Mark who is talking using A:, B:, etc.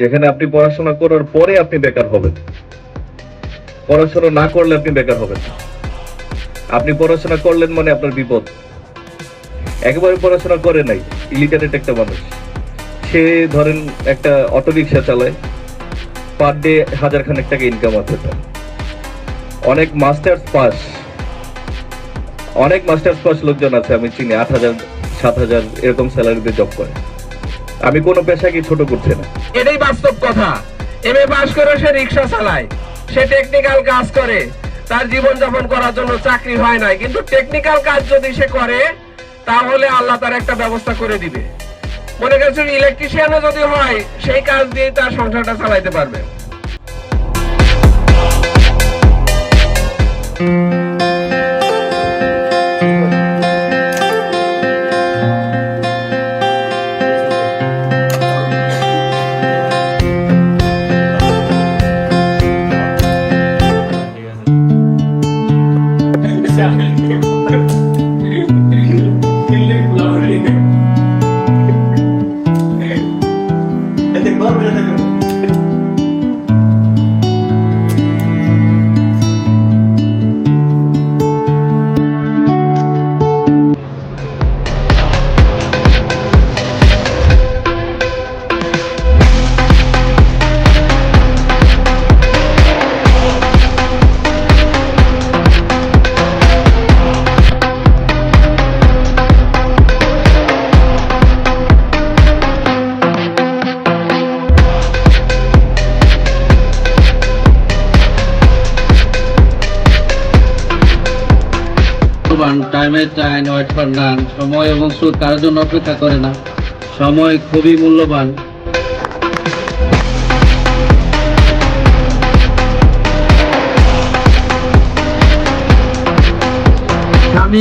A: যেখানে আপনি পড়াশোনা করার পরে আপনি বেকার হবেন, পড়াশোনা না করলে আপনি বেকার হবেন। আপনি পড়াশোনা করলেন মানে আপনার বিপদ। একেবারে পড়াশোনা করে নাই, ইলিটারেট একটা মানুষ, সে ধরেন একটা অটোরিকশা চালায়, পার ডে 1000 খানেক টাকা ইনকাম আছে তার। অনেক মাস্টার্স পাস লোকজন আছে আমি চিনি, 8000 7000 এরকম স্যালারিতে জব করে। আমি কোনো পেশাকে ছোট করছি না।
B: এটাই বাস্তব কথা। এমএ পাস করে সে রিক্সা চালায়, সে টেকনিক্যাল কাজ করে, তার জীবন যাপন করার জন্য চাকরি হয় না, কিন্তু টেকনিক্যাল কাজ যদি সে করে তাহলে আল্লাহ তার একটা ব্যবস্থা করে দিবে। মনে করছেন ইলেকট্রিশিয়ানও যদি হয়, সেই কাজ দিয়ে তার সংসারটা চালাইতে পারবে।
C: টাইমের টাইম ওয়েট ফর নান। সময় এবং সুদ কারোর জন্য অপেক্ষা করে না, সময় খুবই মূল্যবান। স্বামী